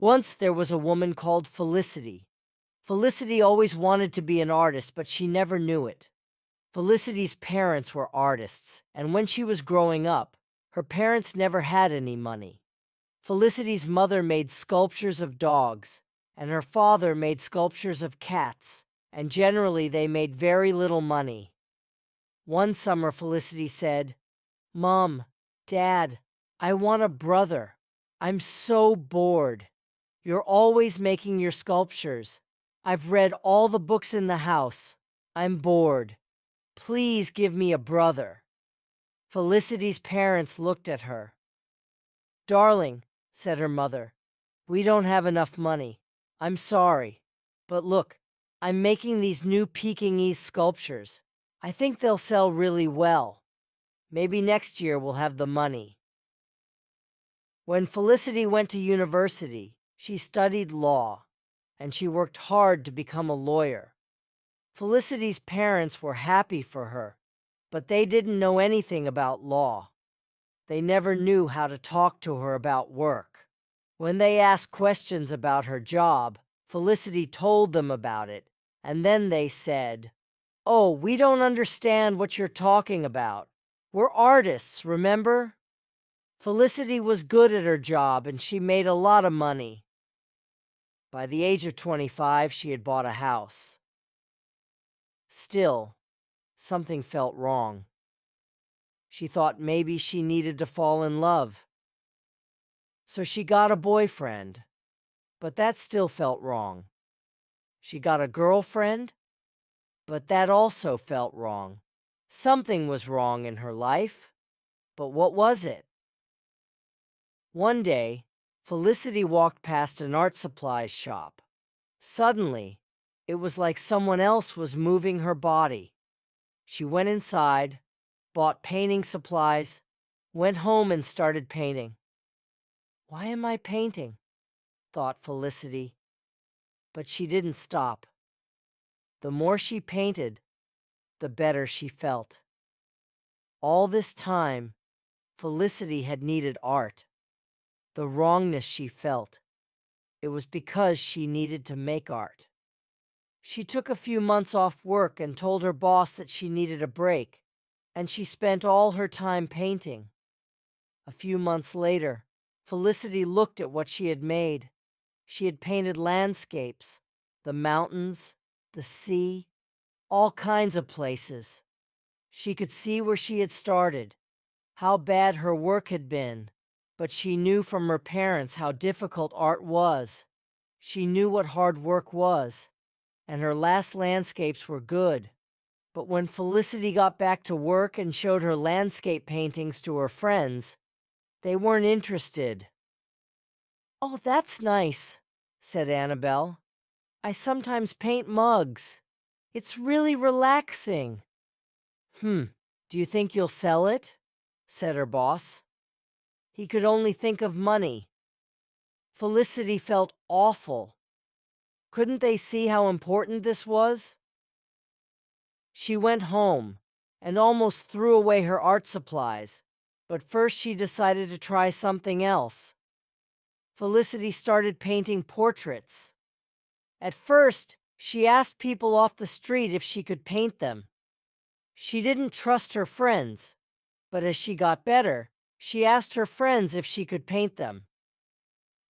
Once there was a woman called Felicity. Felicity always wanted to be an artist, but she never knew it. Felicity's parents were artists, and when she was growing up, her parents never had any money. Felicity's mother made sculptures of dogs, and her father made sculptures of cats, and generally they made very little money. One summer, Felicity said, "Mom, Dad, I want a brother. I'm so bored. You're always making your sculptures. I've read all the books in the house. I'm bored. Please give me a brother." Felicity's parents looked at her. "Darling," said her mother, "we don't have enough money. I'm sorry. But look, I'm making these new Pekingese sculptures. I think they'll sell really well. Maybe next year we'll have the money." When Felicity went to university, she studied law, and she worked hard to become a lawyer. Felicity's parents were happy for her, but they didn't know anything about law. They never knew how to talk to her about work. When they asked questions about her job, Felicity told them about it, and then they said, "Oh, we don't understand what you're talking about. We're artists, remember?" Felicity was good at her job and she made a lot of money. By the age of 25, she had bought a house. Still, something felt wrong. She thought maybe she needed to fall in love. So she got a boyfriend, but that still felt wrong. She got a girlfriend, but that also felt wrong. Something was wrong in her life, but what was it? One day, Felicity walked past an art supplies shop. Suddenly, it was like someone else was moving her body. She went inside, bought painting supplies, went home and started painting. "Why am I painting?" thought Felicity. But she didn't stop. The more she painted, the better she felt. All this time, Felicity had needed art. The wrongness she felt, it was because she needed to make art. She took a few months off work and told her boss that she needed a break, and she spent all her time painting. A few months later, Felicity looked at what she had made. She had painted landscapes, the mountains, the sea, all kinds of places. She could see where she had started, how bad her work had been, but she knew from her parents how difficult art was. She knew what hard work was, and her last landscapes were good. But when Felicity got back to work and showed her landscape paintings to her friends, they weren't interested. "Oh, that's nice," said Annabelle. "I sometimes paint mugs. It's really relaxing." "Do you think you'll sell it?" said her boss. He could only think of money. Felicity felt awful. Couldn't they see how important this was? She went home and almost threw away her art supplies, but first she decided to try something else. Felicity started painting portraits. At first, she asked people off the street if she could paint them. She didn't trust her friends, but as she got better, she asked her friends if she could paint them.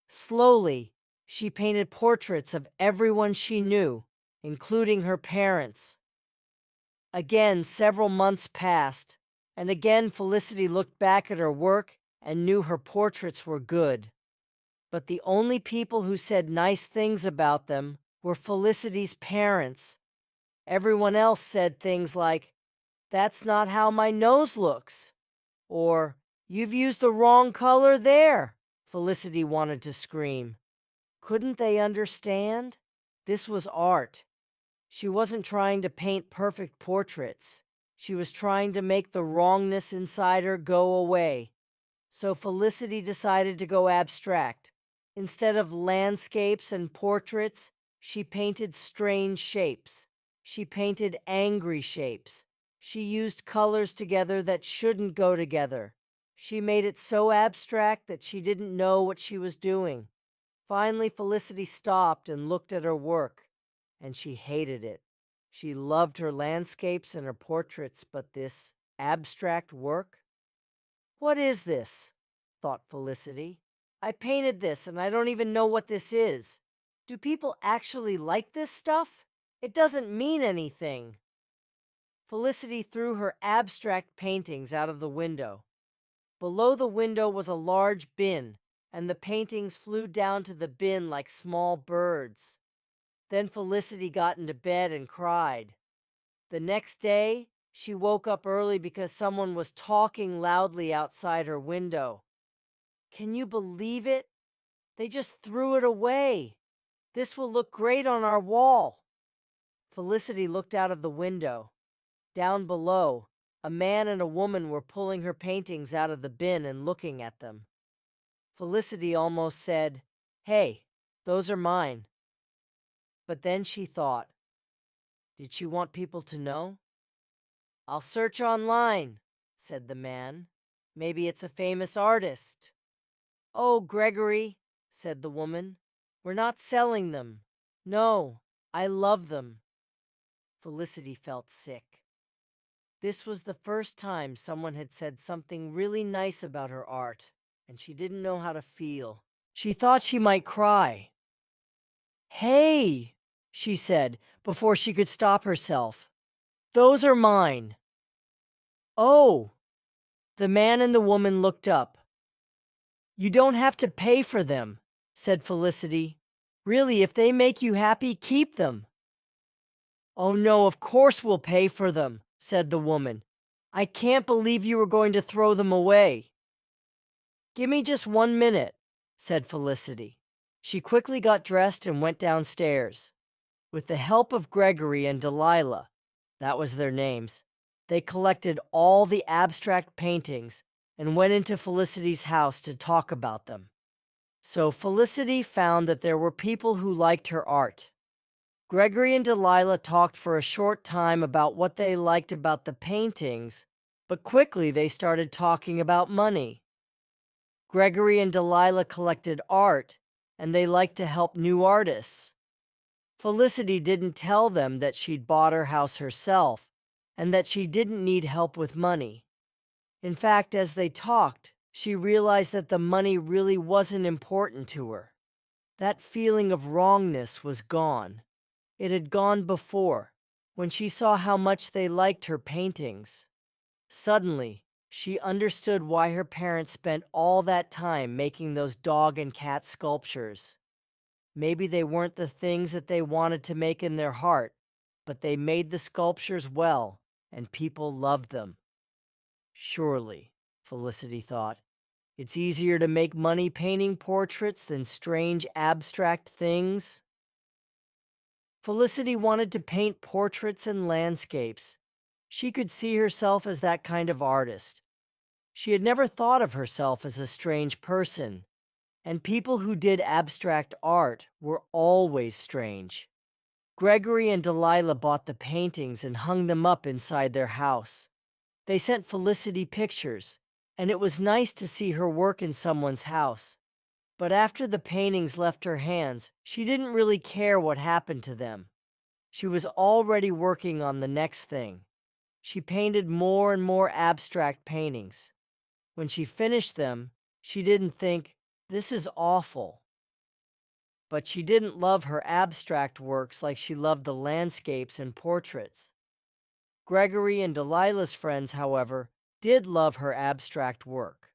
Slowly, she painted portraits of everyone she knew, including her parents. Again, several months passed, and again Felicity looked back at her work and knew her portraits were good. But the only people who said nice things about them were Felicity's parents. Everyone else said things like, "That's not how my nose looks," or "You've used the wrong color there." Felicity wanted to scream. Couldn't they understand? This was art. She wasn't trying to paint perfect portraits. She was trying to make the wrongness inside her go away. So Felicity decided to go abstract. Instead of landscapes and portraits, she painted strange shapes. She painted angry shapes. She used colors together that shouldn't go together. She made it so abstract that she didn't know what she was doing. Finally, Felicity stopped and looked at her work, and she hated it. She loved her landscapes and her portraits, but this abstract work? What is this? Thought Felicity. I painted this and I don't even know what this is. Do people actually like this stuff? It doesn't mean anything. Felicity threw her abstract paintings out of the window. Below the window was a large bin, and the paintings flew down to the bin like small birds. Then Felicity got into bed and cried. The next day, she woke up early because someone was talking loudly outside her window. Can you believe it? They just threw it away. This will look great on our wall. Felicity looked out of the window. Down below, a man and a woman were pulling her paintings out of the bin and looking at them. Felicity almost said, "Hey, those are mine." But then she thought, did she want people to know? "I'll search online," said the man. "Maybe it's a famous artist." "Oh, Gregory," said the woman, "we're not selling them. No, I love them." Felicity felt sick. This was the first time someone had said something really nice about her art, and she didn't know how to feel. She thought she might cry. "Hey," she said before she could stop herself. "Those are mine." "Oh." The man and the woman looked up. "You don't have to pay for them," said Felicity. "Really, if they make you happy, keep them." "Oh no, of course we'll pay for them," said the woman. "I can't believe you were going to throw them away." "Give me just 1 minute," said Felicity. She quickly got dressed and went downstairs. With the help of Gregory and Delilah, that was their names, they collected all the abstract paintings and went into Felicity's house to talk about them. So Felicity found that there were people who liked her art. Gregory and Delilah talked for a short time about what they liked about the paintings, but quickly they started talking about money. Gregory and Delilah collected art, and they liked to help new artists. Felicity didn't tell them that she'd bought her house herself, and that she didn't need help with money. In fact, as they talked, she realized that the money really wasn't important to her. That feeling of wrongness was gone. It had gone before, when she saw how much they liked her paintings. Suddenly, she understood why her parents spent all that time making those dog and cat sculptures. Maybe they weren't the things that they wanted to make in their heart, but they made the sculptures well, and people loved them. Surely, Felicity thought, it's easier to make money painting portraits than strange abstract things. Felicity wanted to paint portraits and landscapes. She could see herself as that kind of artist. She had never thought of herself as a strange person, and people who did abstract art were always strange. Gregory and Delilah bought the paintings and hung them up inside their house. They sent Felicity pictures, and it was nice to see her work in someone's house. But after the paintings left her hands, she didn't really care what happened to them. She was already working on the next thing. She painted more and more abstract paintings. When she finished them, she didn't think, "This is awful." But she didn't love her abstract works like she loved the landscapes and portraits. Gregory and Delilah's friends, however, did love her abstract work.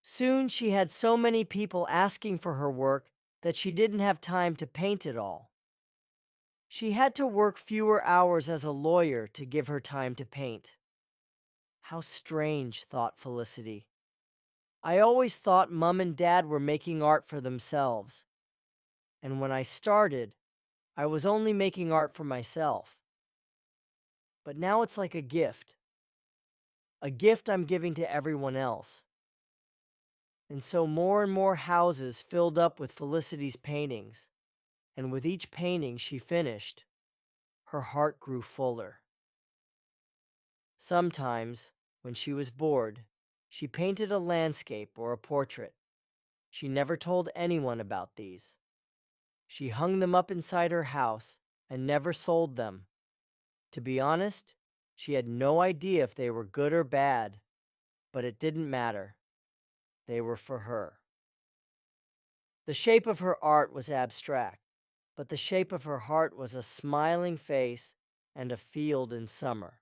Soon she had so many people asking for her work that she didn't have time to paint it all. She had to work fewer hours as a lawyer to give her time to paint. How strange, thought Felicity. I always thought Mom and Dad were making art for themselves. And when I started, I was only making art for myself. But now it's like a gift I'm giving to everyone else. And so more and more houses filled up with Felicity's paintings, and with each painting she finished, her heart grew fuller. Sometimes, when she was bored, she painted a landscape or a portrait. She never told anyone about these. She hung them up inside her house and never sold them. To be honest, she had no idea if they were good or bad, but it didn't matter. They were for her. The shape of her art was abstract, but the shape of her heart was a smiling face and a field in summer.